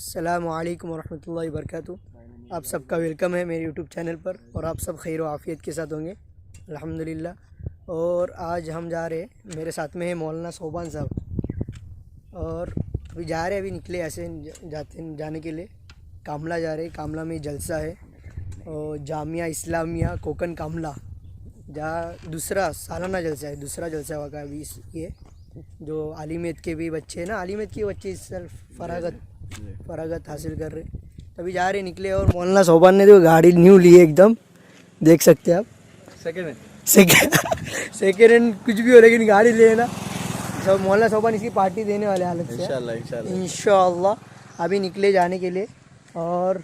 السلام علیکم ورحمۃ اللہ وبرکاتہ۔ آپ سب کا ویلکم ہے میرے یوٹیوب چینل پر، اور آپ سب خیر و عافیت کے ساتھ ہوں گے الحمدللہ۔ اور آج ہم جا رہے ہیں، میرے ساتھ میں ہے مولانا صوبان صاحب، اور ابھی جا رہے، ابھی نکلے ایسے جانے کے لیے کاملا جا رہے۔ کاملا میں جلسہ ہے، اور جامعہ اسلامیہ کوکن کاملا، جہاں دوسرا سالانہ جلسہ ہے، دوسرا جلسہ ہوا کا ابھی یہ جو عالمیت کے بھی بچے ہیں نا، عالمیت کے بچے صرف فراغت حاصل کر رہے، تبھی جا رہے نکلے۔ اور مولانا صوبان نے جو گاڑی نیو لی ہے، ایک دم دیکھ سکتے ہیں آپ، سیکنڈ ہینڈ کچھ بھی ہو، لیکن گاڑی لے نا سب۔ مولانا صوبان اس کی پارٹی دینے والے حالت سے انشاءاللہ۔ ابھی نکلے جانے کے لیے، اور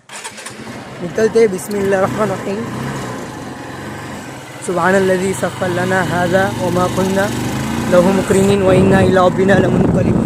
نکلتے بسم اللہ الرحمن الرحیم۔ سبحان الذی سخر لنا ھذا وما كنا له مقرنین وانا الی ربنا لمنقلبون۔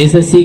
SSC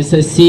SSC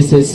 SSC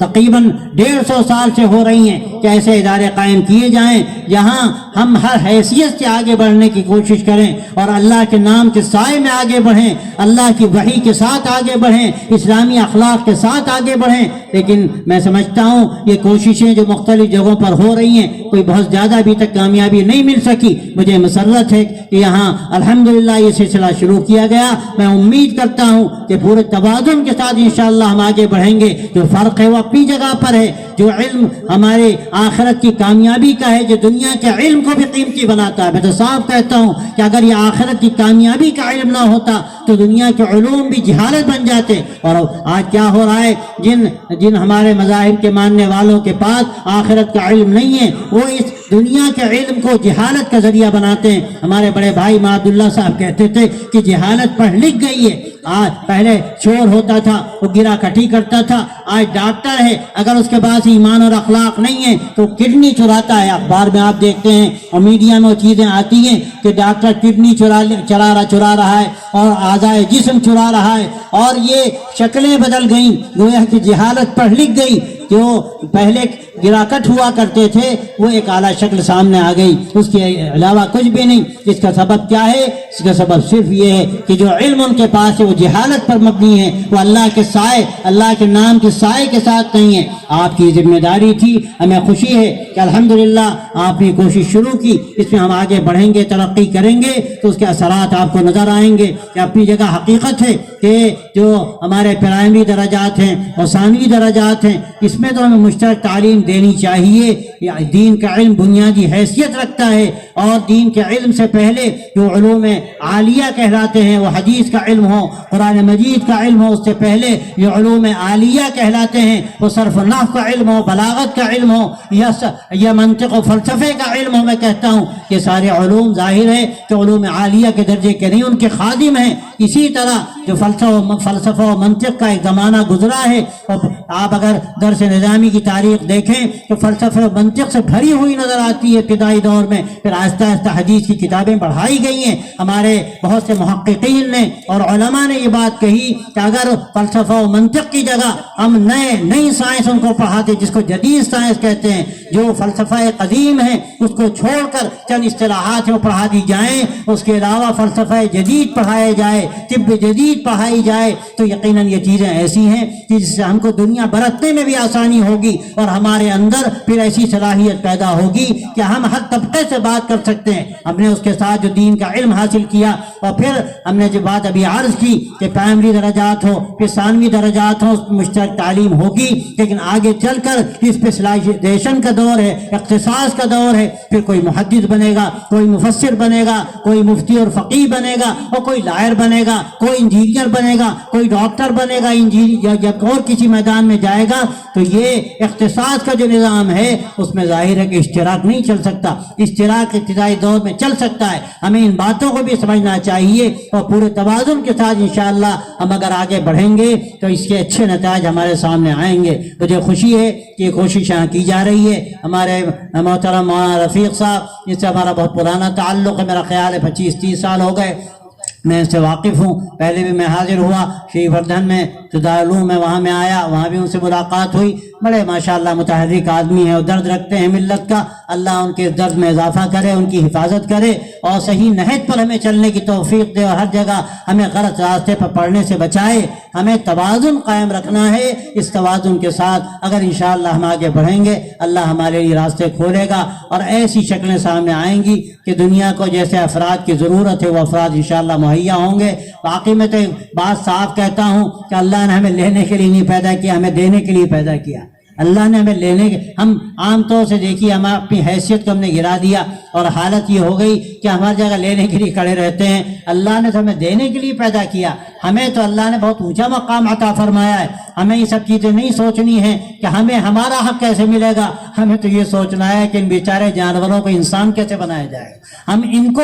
تقریباً 150 سال سے ہو رہی ہیں کہ ایسے ادارے قائم کیے جائیں جہاں ہم ہر حیثیت سے آگے بڑھنے کی کوشش کریں اور اللہ کے نام کے سائے میں آگے بڑھیں، اللہ کی وحی کے ساتھ آگے بڑھیں، اسلامی اخلاق کے ساتھ آگے بڑھیں۔ لیکن میں سمجھتا ہوں یہ کوششیں جو مختلف جگہوں پر ہو رہی ہیں کوئی بہت زیادہ ابھی تک کامیابی نہیں مل سکی۔ مجھے مسرت ہے کہ یہاں الحمدللہ یہ سلسلہ شروع کیا گیا۔ میں امید کرتا ہوں کہ پورے توازن کے ساتھ انشاءاللہ ہم آگے بڑھیں گے۔ جو فرق ہے وہ اپنی جگہ پر ہے، جو علم ہمارے آخرت کی کامیابی کا ہے، جو دنیا کے علم کو بھی قیمتی بناتا ہے۔ میں تو صاف کہتا ہوں کہ اگر یہ آخرت کی کامیابی کا علم نہ ہوتا تو دنیا کے علوم بھی جہالت بن جاتے۔ اور آج کیا ہو رہا ہے، جن ہمارے مذاہب کے ماننے والوں کے پاس آخرت کا علم نہیں ہے وہ اس دنیا کے علم کو جہالت کا ذریعہ بناتے ہیں۔ ہمارے بڑے بھائی ماں عبداللہ صاحب کہتے تھے کہ جہالت پڑھ لکھ گئی ہے۔ آج پہلے چور ہوتا تھا وہ گرا کٹی کرتا تھا، آج ڈاکٹر ہے اگر اس کے پاس ایمان اور اخلاق نہیں ہے تو کڈنی چراتا ہے۔ اخبار میں آپ دیکھتے ہیں اور میڈیا میں وہ چیزیں آتی ہیں کہ ڈاکٹر کڈنی چرا رہا ہے اور اعضائے جسم چرا رہا ہے، اور یہ شکلیں بدل گئیں، گویا کہ جہالت پڑھ لکھ گئی۔ جو پہلے گراکٹ ہوا کرتے تھے وہ ایک اعلیٰ شکل سامنے آ گئی، اس کے علاوہ کچھ بھی نہیں۔ اس کا سبب کیا ہے؟ اس کا سبب صرف یہ ہے کہ جو علم ان کے پاس ہے وہ جہالت پر مبنی ہے، وہ اللہ کے سائے، اللہ کے نام کے سائے کے ساتھ نہیں ہے۔ آپ کی ذمہ داری تھی، ہمیں خوشی ہے کہ الحمدللہ آپ نے کوشش شروع کی، اس میں ہم آگے بڑھیں گے، ترقی کریں گے تو اس کے اثرات آپ کو نظر آئیں گے۔ کہ اپنی جگہ حقیقت ہے کہ جو ہمارے پرائمری درجات ہیں اور ثانوی درجات ہیں اس میں تو ہمیں مشترک تعلیم دینی چاہیے۔ دین کا علم بنیادی حیثیت رکھتا ہے، اور دین کے علم سے پہلے جو علوم عالیہ کہلاتے ہیں، وہ حدیث کا علم ہو، قرآن مجید کا علم ہو، اس سے پہلے جو علوم عالیہ کہلاتے ہیں وہ صرف و نحو کا علم ہو، بلاغت کا علم ہو یا منطق و فلسفے کا علم ہو۔ میں کہتا ہوں کہ سارے علوم ظاہر ہے کہ علوم عالیہ کے درجے کے نہیں، ان کے خادم ہیں۔ اسی طرح جو فلسفہ و منطق کا ایک زمانہ گزرا ہے، اور آپ اگر درس نظامی کی تاریخ دیکھیں تو فلسفہ و منطق سے بھری ہوئی نظر آتی ہے ابتدائی دور میں، پھر آہستہ آہستہ حدیث کی کتابیں بڑھائی گئی ہیں۔ ہمارے بہت سے محققین نے اور علماء نے یہ بات کہی کہ اگر فلسفہ و منطق کی جگہ ہم نئی سائنس ان کو پڑھاتے جس کو جدید سائنس کہتے ہیں، جو فلسفہ قدیم ہے اس کو چھوڑ کر چند اصطلاحات وہ پڑھا دی جائیں، اس کے علاوہ فلسفہ جدید پڑھایا جائے، طب جدید پڑھائی جائے، تو یقیناً یہ چیزیں ایسی ہیں کہ جس سے ہم کو دنیا برتنے میں بھی آسانی ہوگی، اور ہمارے اندر پھر ایسی صلاحیت پیدا ہوگی کہ ہم ہر طبقے سے بات کر سکتے ہیں۔ ہم نے اس کے ساتھ جو دین کا علم حاصل کیا، اور پھر ہم نے جو بات ابھی عرض کی کہ پرائمری درجات ہو پھر ثانوی درجات ہو، مشترک تعلیم ہوگی، لیکن آگے چل کر اسپیشلائزیشن کا دور ہے، اختصاص کا دور ہے۔ پھر کوئی محدث بنے گا، کوئی مفسر بنے گا، کوئی مفتی اور فقیہ بنے گا، اور کوئی لائر بنے گا، کوئی انجینئر بنے گا، کوئی ڈاکٹر بنے گا، جب اور کسی میدان میں جائے گا۔ تو یہ اختصاص کا جو نظام ہے اس میں ظاہر ہے کہ اشتراک نہیں چل سکتا۔ اشتراک ابتدائی دور میں چل سکتا ہے، ہمیں ان باتوں کو بھی سمجھنا چاہیے، اور پورے توازن کے ساتھ انشاءاللہ ہم اگر آگے بڑھیں گے تو اس کے اچھے نتائج ہمارے سامنے آئیں گے۔ مجھے خوشی ہے کہ یہ کوشش یہاں کی جا رہی ہے۔ ہمارے محترم مولانا رفیق صاحب جس سے ہمارا بہت پرانا تعلق ہے، میرا خیال ہے 25-30 سال ہو گئے، میں اس سے واقف ہوں۔ پہلے بھی میں حاضر ہوا شری وردھن میں، جو دارالعلوم میں وہاں میں آیا، وہاں بھی ان سے ملاقات ہوئی۔ بڑے ماشاءاللہ متحرک آدمی ہیں اور درد رکھتے ہیں ملت کا۔ اللہ ان کے درد میں اضافہ کرے، ان کی حفاظت کرے، اور صحیح نہج پر ہمیں چلنے کی توفیق دے، اور ہر جگہ ہمیں غلط راستے پر پڑنے سے بچائے۔ ہمیں توازن قائم رکھنا ہے۔ اس توازن کے ساتھ اگر انشاءاللہ ہم آگے بڑھیں گے، اللہ ہمارے لیے راستے کھولے گا، اور ایسی شکلیں سامنے آئیں گی کہ دنیا کو جیسے افراد کی ضرورت ہے وہ افراد انشاءاللہ مہیا ہوں گے۔ واقعی میں تو ایک بات صاف کہتا ہوں کہ اللہ نے ہمیں لینے کے لیے نہیں پیدا کیا، ہمیں دینے کے لیے پیدا کیا۔ اللہ نے ہمیں لینے کے، ہم عام طور سے دیکھیے ہم اپنی حیثیت کو ہم نے گرا دیا، اور حالت یہ ہو گئی کہ ہماری جگہ لینے کے لیے کھڑے رہتے ہیں۔ اللہ نے تو ہمیں دینے کے لیے پیدا کیا، ہمیں تو اللہ نے بہت اونچا مقام عطا فرمایا ہے۔ ہمیں یہ سب چیزیں نہیں سوچنی ہیں کہ ہمیں ہمارا حق کیسے ملے گا، ہمیں تو یہ سوچنا ہے کہ ان بیچارے جانوروں کو انسان کیسے بنایا جائے، ہم ان کو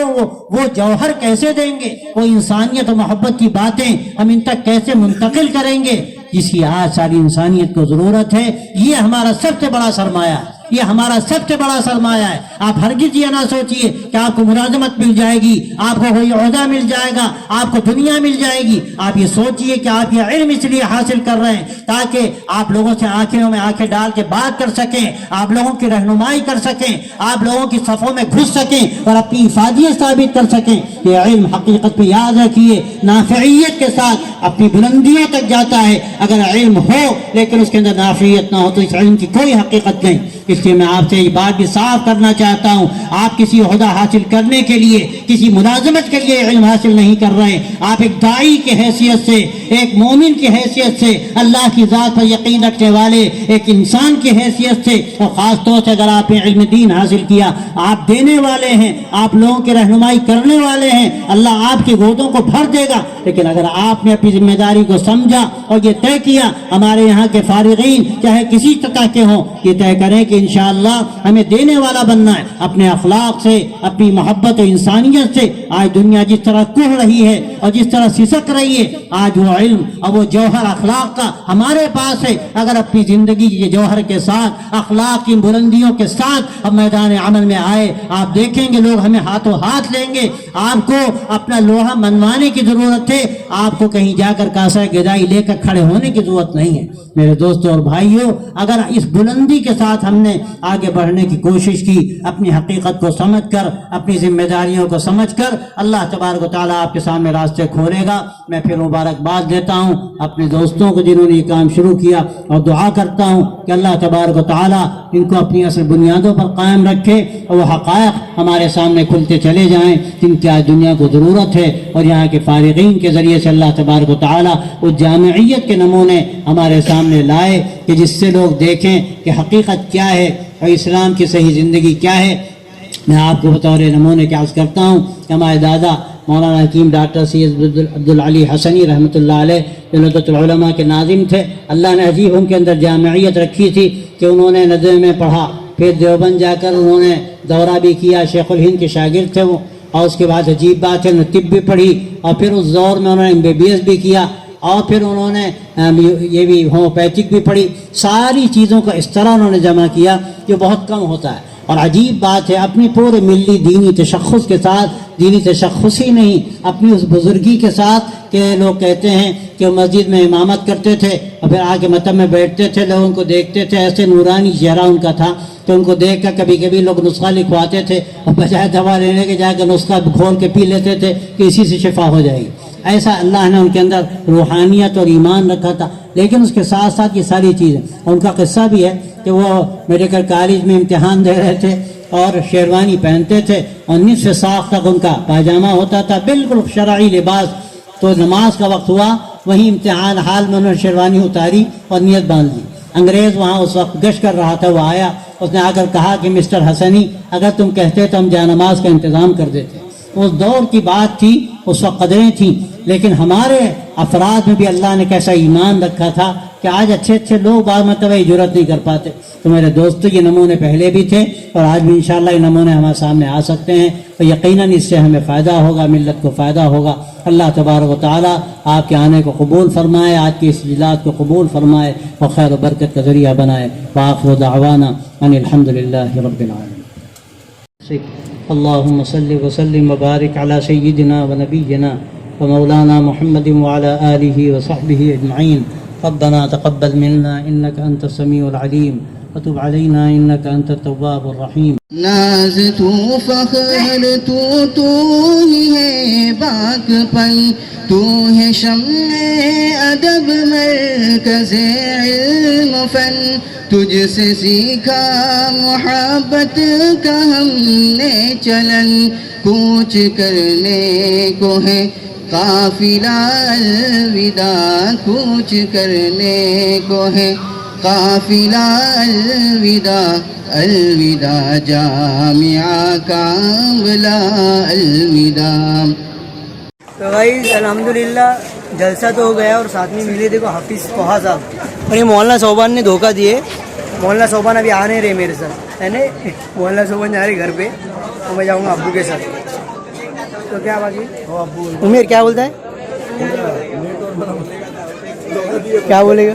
وہ جوہر کیسے دیں گے، وہ انسانیت و محبت کی باتیں ہم ان تک کیسے منتقل کریں گے جس کی آج ساری انسانیت کو ضرورت ہے۔ یہ ہمارا سب سے بڑا سرمایہ ہے۔ یہ ہمارا سب سے بڑا سرمایہ ہے. آپ ہرگز یہ نہ سوچیے کہ آپ کو ملازمت مل جائے گی, آپ کو کوئی عہدہ مل جائے گا, آپ کو دنیا مل جائے گی. آپ یہ سوچیے کہ آپ یہ علم اس لیے حاصل کر رہے ہیں تاکہ آپ لوگوں سے آنکھوں میں آنکھیں ڈال کے بات کر سکیں, آپ لوگوں کی رہنمائی کر سکیں, آپ لوگوں کی صفوں میں گھس سکیں اور اپنی افادیت ثابت کر سکیں. یہ علم حقیقت پہ یاد رکھیے نافعیت کے ساتھ اپنی بلندیوں تک جاتا ہے. اگر علم ہو لیکن اس کے اندر نافعیت نہ ہو تو اس علم کی کوئی حقیقت نہیں. اس لیے میں آپ سے یہ بات بھی صاف کرنا چاہتا ہوں, آپ کسی عہدہ حاصل کرنے کے لیے, کسی ملازمت کے لیے علم حاصل نہیں کر رہے. آپ ایک داعی کی حیثیت سے, ایک مومن کی حیثیت سے, اللہ کی ذات پر یقین رکھنے والے ایک انسان کی حیثیت سے, اور خاص طور سے اگر آپ نے علم دین حاصل کیا, آپ دینے والے ہیں, آپ لوگوں کی رہنمائی کرنے والے ہیں, اللہ آپ کے گودوں کو بھر دے گا. لیکن اگر آپ نے اپنی ذمہ داری کو سمجھا اور یہ طے کیا, ہمارے یہاں کے فارغین چاہے کسی سطح کے ہوں, یہ طے کریں کہ انشاءاللہ ہمیں دینے والا بننا ہے. اپنے اخلاق سے, اپنی محبت و انسانیت سے. آج دنیا جس طرح کوہ رہی ہے اور جس طرح سسک رہی ہے, آج وہ علم اور وہ جوہر اخلاق کا ہمارے پاس ہے. اگر اپنی زندگی کے جوہر کے ساتھ, اخلاق کی بلندیوں کے ساتھ ہم میدان عمل میں آئے, آپ دیکھیں گے لوگ ہمیں ہاتھوں ہاتھ لیں گے. آپ کو اپنا لوہا منوانے کی ضرورت ہے, آپ کو کہیں جا کر کاسہ گدائی لے کر کھڑے ہونے کی ضرورت نہیں ہے. میرے دوستوں اور بھائیوں, اگر اس بلندی کے ساتھ ہم نے آگے بڑھنے کی کوشش کی, اپنی حقیقت کو سمجھ کر, اپنی ذمہ داریوں کو سمجھ کر, اللہ تبارک و تعالیٰ آپ کے سامنے راستے کھولے گا. میں پھر مبارکباد دیتا ہوں اپنے دوستوں کو جنہوں نے یہ کام شروع کیا, اور دعا کرتا ہوں کہ اللہ تبارک و تعالیٰ ان کو اپنی اصل بنیادوں پر قائم رکھے, اور وہ حقائق ہمارے سامنے کھلتے چلے جائیں جن کی آج دنیا کو ضرورت ہے. اور یہاں کے فارغین کے ذریعے سے اللہ تبارک و تعالیٰ وہ جامعیت کے نمونے ہمارے سامنے لائے کہ جس سے لوگ دیکھیں کہ حقیقت کیا ہے اور اسلام کی صحیح زندگی کیا ہے. میں آپ کو بطور نمونے کے عرض کرتا ہوں کہ ہمارے دادا مولانا حکیم ڈاکٹر سید عبدالعلی حسنی رحمۃ اللہ علیہ جو ندوۃ العلماء کے ناظم تھے, اللہ نے عجیب ان کے اندر جامعیت رکھی تھی کہ انہوں نے ندوے میں پڑھا, پھر دیوبند جا کر انہوں نے دورہ بھی کیا, شیخ الہند کے شاگرد تھے وہ, اور اس کے بعد عجیب بات ہے انہوں نے طب بھی پڑھی, اور پھر اس دور میں انہوں نے MBBS بھی کیا, اور پھر انہوں نے یہ بھی ہومیوپیتھک بھی پڑھی. ساری چیزوں کو اس طرح انہوں نے جمع کیا جو بہت کم ہوتا ہے. اور عجیب بات ہے اپنی پورے ملی دینی تشخص کے ساتھ, دینی تشخص ہی نہیں, اپنی اس بزرگی کے ساتھ کہ لوگ کہتے ہیں کہ وہ مسجد میں امامت کرتے تھے اور پھر آ کے مطلب میں بیٹھتے تھے, لوگوں کو دیکھتے تھے, ایسے نورانی چہرہ ان کا تھا کہ ان کو دیکھ کر کبھی کبھی لوگ نسخہ لکھواتے تھے اور بجائے دوا لینے کے جا کے نسخہ کھول کے پی لیتے تھے کہ اسی سے شفا ہو جائے گی. ایسا اللہ نے ان کے اندر روحانیت اور ایمان رکھا تھا. لیکن اس کے ساتھ ساتھ یہ ساری چیزیں, ان کا قصہ بھی ہے کہ وہ میڈیکل کالج میں امتحان دے رہے تھے اور شیروانی پہنتے تھے اور نصف ساق تک ان کا پاجامہ ہوتا تھا, بالکل شرعی لباس. تو نماز کا وقت ہوا, وہیں امتحان حال میں انہوں نے شیروانی اتاری اور نیت باندھ دی. انگریز وہاں اس وقت گشت کر رہا تھا, وہ آیا, اس نے آ کر کہا کہ مسٹر حسنی اگر تم کہتے تو ہم جا نماز کا انتظام کر دیتے. اس دور کی بات تھی, اس وقت قدریں تھیں, لیکن ہمارے افراد میں بھی اللہ نے کیسا ایمان رکھا تھا کہ آج اچھے اچھے لوگ بعض مرتبہ یہ جرت نہیں کر پاتے. تو میرے دوستو یہ نمونے پہلے بھی تھے اور آج بھی انشاءاللہ یہ نمونے ہمارے سامنے آ سکتے ہیں, اور یقیناً اس سے ہمیں فائدہ ہوگا, ملت کو فائدہ ہوگا. اللہ تبارک و تعالیٰ آپ کے آنے کو قبول فرمائے, آج کی اس اجلاس کو قبول فرمائے اور خیر و برکت کا ذریعہ بنائے. وآخر دعوانا ان الحمدللہ رب العالمین. اللهم صل وسلم وبارك على سيدنا ونبينا ومولانا محمد وعلى آله وصحبه أجمعين. ربنا تقبل منا إنك أنت السميع العليم وتب علينا إنك أنت التواب الرحيم. ناز تو فخر تو ہی ہے باک پن, تو ہے شمع ادب مرکز علم فن, تجھ سے سیکھا محبت کا ہم نے چلن, کوچ کرنے کو ہے قافلہ الوداع, کوچ کرنے کو ہے قافلہ الوداع, الوداع جامعہ کاملہ الوداع. تو غائز الحمدللہ جلسہ تو ہو گیا اور ساتھ میں ملے دیکھو حافظ طہٰ صاحب, اور یہ مولانا صوبان نے دھوکہ دیے. مولانا صوبان ابھی آ نہیں رہے میرے ساتھ, ہے نا, مولانا صوبان جا رہے گھر پہ, اور میں جاؤں گا ابو کے ساتھ. تو کیا باقی عمیر کیا بولتا ہے, کیا بولے گا؟